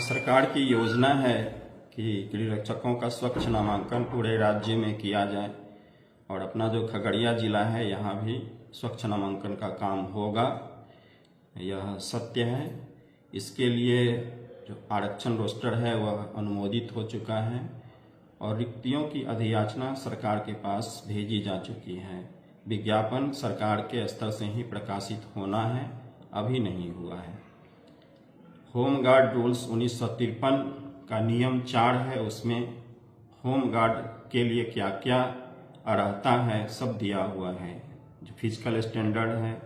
सरकार की योजना है कि गृहरक्षकों का स्वच्छ नामांकन पूरे राज्य में किया जाए और अपना जो खगड़िया जिला है यहाँ भी स्वच्छ नामांकन का काम होगा, यह सत्य है। इसके लिए जो आरक्षण रोस्टर है वह अनुमोदित हो चुका है और रिक्तियों की अधियाचना सरकार के पास भेजी जा चुकी है। विज्ञापन सरकार के स्तर से ही प्रकाशित होना है, अभी नहीं हुआ है। होमगार्ड रूल्स 1953 का नियम 4 है, उसमें होमगार्ड के लिए क्या क्या रहता है सब दिया हुआ है। जो फिजिकल स्टैंडर्ड है,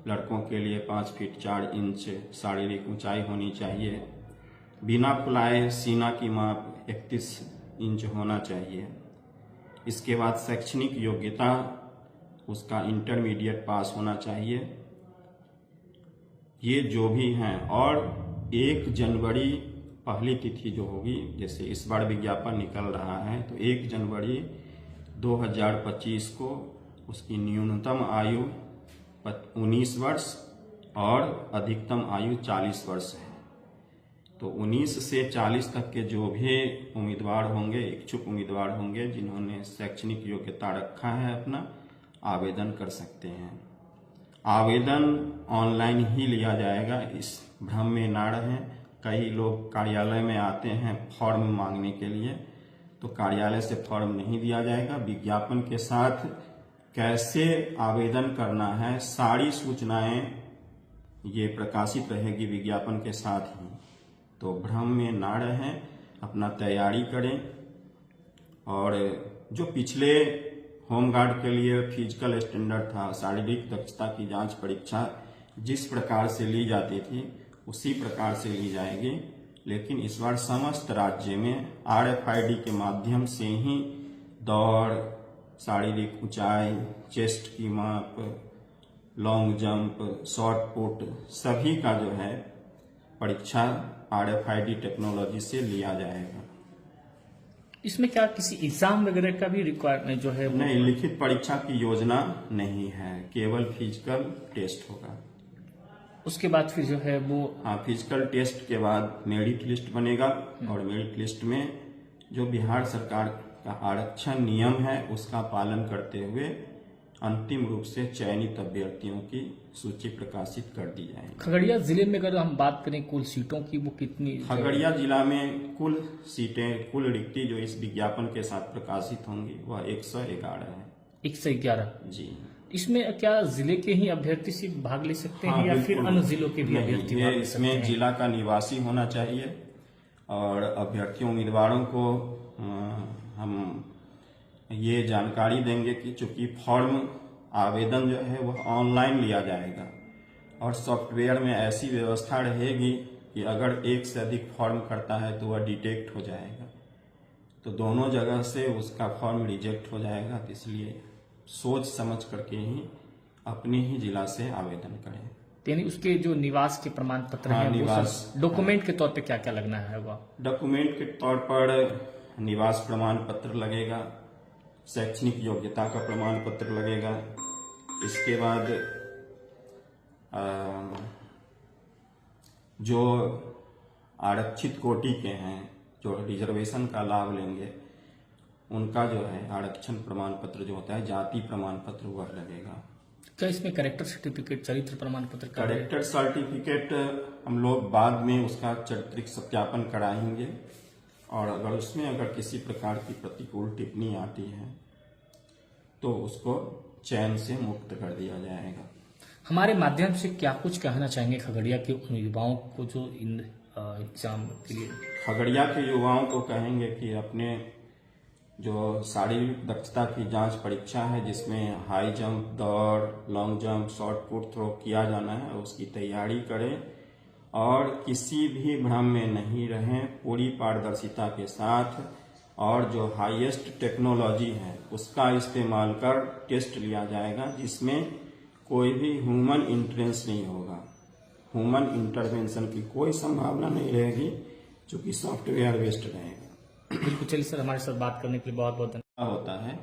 लड़कों के लिए 5 फीट 4 इंच शारीरिक ऊंचाई होनी चाहिए, बिना फुलाए सीना की माप 31 इंच होना चाहिए। इसके बाद शैक्षणिक योग्यता उसका इंटरमीडिएट पास होना चाहिए। ये जो भी हैं, और 1 जनवरी पहली तिथि जो होगी, जैसे इस बार विज्ञापन निकल रहा है तो 1 जनवरी 2025 को उसकी न्यूनतम आयु 19 वर्ष और अधिकतम आयु 40 वर्ष है। तो 19 से 40 तक के जो भी उम्मीदवार होंगे, इच्छुक उम्मीदवार होंगे, जिन्होंने शैक्षणिक योग्यता रखा है अपना, आवेदन कर सकते हैं। आवेदन ऑनलाइन ही लिया जाएगा, इस भ्रम में ना रहें। कई लोग कार्यालय में आते हैं फॉर्म मांगने के लिए, तो कार्यालय से फॉर्म नहीं दिया जाएगा। विज्ञापन के साथ कैसे आवेदन करना है, सारी सूचनाएं ये प्रकाशित रहेगी विज्ञापन के साथ ही। तो भ्रम में ना रहें, अपना तैयारी करें। और जो पिछले होमगार्ड के लिए फिजिकल स्टैंडर्ड था, शारीरिक दक्षता की जांच परीक्षा जिस प्रकार से ली जाती थी उसी प्रकार से ली जाएगी, लेकिन इस बार समस्त राज्य में RFID के माध्यम से ही दौड़, शारीरिक ऊंचाई, चेस्ट की माप, लॉन्ग जंप, शॉर्ट पुट, सभी का जो है परीक्षा RFID टेक्नोलॉजी से लिया जाएगा। इसमें क्या किसी एग्जाम वगैरह का भी रिक्वायरमेंट जो है? नहीं, लिखित परीक्षा की योजना नहीं है, केवल फिजिकल टेस्ट होगा। उसके बाद फिर जो है वो फिजिकल टेस्ट के बाद मेरिट लिस्ट बनेगा और मेरिट लिस्ट में जो बिहार सरकार का आरक्षण नियम है उसका पालन करते हुए अंतिम रूप से चयनित अभ्यर्थियों की सूची प्रकाशित कर दी जाएगी। खगड़िया जिले में अगर हम बात करें कुल सीटों की, वो कितनी? खगड़िया जिला में कुल सीटें, कुल रिक्ति जो इस विज्ञापन के साथ प्रकाशित होंगी वह 111 है। 111 जी। इसमें क्या जिले के ही अभ्यर्थी सिर्फ भाग ले सकते हैं या फिर अन्य जिलों के भी अभ्यर्थी भाग ले सकते हैं? इसमें जिला का निवासी होना चाहिए और अभ्यर्थियों उम्मीदवारों को हम ये जानकारी देंगे कि चूंकि फॉर्म आवेदन जो है वह ऑनलाइन लिया जाएगा और सॉफ्टवेयर में ऐसी व्यवस्था रहेगी कि अगर 1 से अधिक फॉर्म करता है तो वह डिटेक्ट हो जाएगा, तो दोनों जगह से उसका फॉर्म रिजेक्ट हो जाएगा। तो इसलिए सोच समझ करके ही अपने ही जिला से आवेदन करें। यानी उसके जो निवास के प्रमाण पत्र हैं, निवास डॉक्यूमेंट के तौर पे क्या क्या लगना है? वह डॉक्यूमेंट के तौर पर निवास प्रमाण पत्र लगेगा, शैक्षणिक योग्यता का प्रमाण पत्र लगेगा। इसके बाद जो आरक्षित कोटि के हैं, जो रिजर्वेशन का लाभ लेंगे, उनका जो है आरक्षण प्रमाण पत्र जो होता है, जाति प्रमाण पत्र, वह लगेगा। क्या इसमें कैरेक्टर सर्टिफिकेट, चरित्र प्रमाण पत्र? कैरेक्टर सर्टिफिकेट हम लोग बाद में उसका चारित्रिक सत्यापन कराएंगे और अगर उसमें किसी प्रकार की प्रतिकूल टिप्पणी आती है तो उसको चयन से मुक्त कर दिया जाएगा। हमारे माध्यम से क्या कुछ कहना चाहेंगे खगड़िया के उन युवाओं को जो इन एग्जाम के लिए? खगड़िया के युवाओं को कहेंगे कि अपने जो शारीरिक दक्षता की जांच परीक्षा है, जिसमें हाई जंप, दौड़, long jump, shot put throw किया जाना है, उसकी तैयारी करें और किसी भी भ्रम में नहीं रहें, पूरी पारदर्शिता के साथ। और जो हाईएस्ट टेक्नोलॉजी है उसका इस्तेमाल कर टेस्ट लिया जाएगा, जिसमें कोई भी ह्यूमन इंटरेंस नहीं होगा, ह्यूमन इंटरवेंशन की कोई संभावना नहीं रहेगी, क्योंकि सॉफ्टवेयर बेस्ड रहेगा। बिल्कुल। चलिए सर, हमारे साथ बात करने के लिए बहुत बहुत धन्यवाद। होता है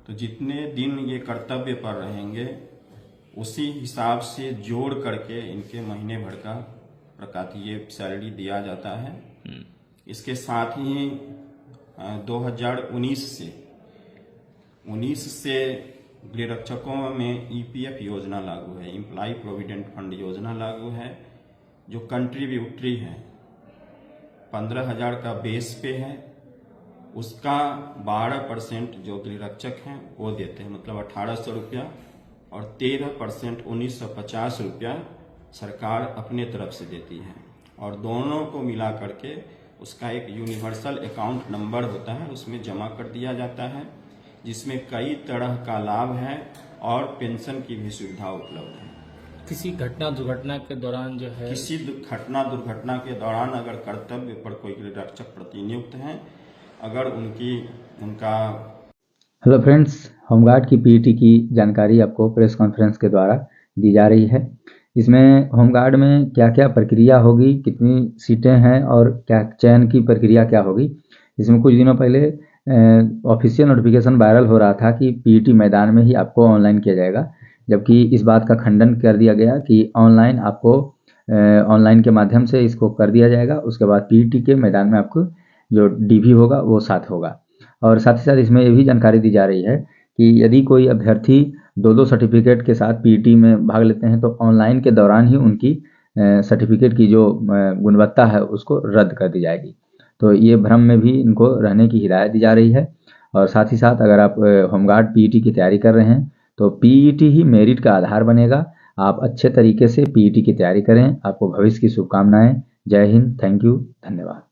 तो जितने दिन ये कर्तव्य पर रहेंगे उसी हिसाब से जोड़ करके इनके महीने भर का प्रकातीय सैलरी दिया जाता है। इसके साथ ही 2019 से गृहरक्षकों में EPF योजना लागू है, एम्प्लॉय प्रोविडेंट फंड योजना लागू है, जो कंट्रीब्यूटरी है। 15,000 का बेस पे है, उसका 12% जो गृहरक्षक हैं वो देते हैं, मतलब 1,800 रुपया, और 13% 1,950 रुपया सरकार अपने तरफ से देती है। और दोनों को मिला करके उसका एक यूनिवर्सल अकाउंट नंबर होता है, उसमें जमा कर दिया जाता है, जिसमें कई तरह का लाभ है और पेंशन की भी सुविधा उपलब्ध है। किसी घटना दुर्घटना के दौरान जो है, किसी घटना दुर्घटना के दौरान अगर कर्तव्य पर कोई गृहरक्षक प्रतिनियुक्त हैं, अगर उनका हेलो फ्रेंड्स, होमगार्ड की पीईटी की जानकारी आपको प्रेस कॉन्फ्रेंस के द्वारा दी जा रही है। इसमें होमगार्ड में क्या क्या प्रक्रिया होगी, कितनी सीटें हैं और क्या चयन की प्रक्रिया क्या होगी। इसमें कुछ दिनों पहले ऑफिशियल नोटिफिकेशन वायरल हो रहा था कि पीईटी मैदान में ही आपको ऑनलाइन किया जाएगा, जबकि इस बात का खंडन कर दिया गया कि ऑनलाइन आपको ऑनलाइन के माध्यम से इसको कर दिया जाएगा। उसके बाद पीईटी के मैदान में आपको जो डीवी होगा वो साथ होगा। और साथ ही साथ इसमें ये भी जानकारी दी जा रही है कि यदि कोई अभ्यर्थी 2-2 सर्टिफिकेट के साथ पीईटी में भाग लेते हैं तो ऑनलाइन के दौरान ही उनकी सर्टिफिकेट की जो गुणवत्ता है उसको रद्द कर दी जाएगी। तो ये भ्रम में भी इनको रहने की हिदायत दी जा रही है। और साथ ही साथ अगर आप होमगार्ड पीईटी की तैयारी कर रहे हैं तो पीईटी ही मेरिट का आधार बनेगा। आप अच्छे तरीके से पीईटी की तैयारी करें। आपको भविष्य की शुभकामनाएं। जय हिंद, थैंक यू, धन्यवाद।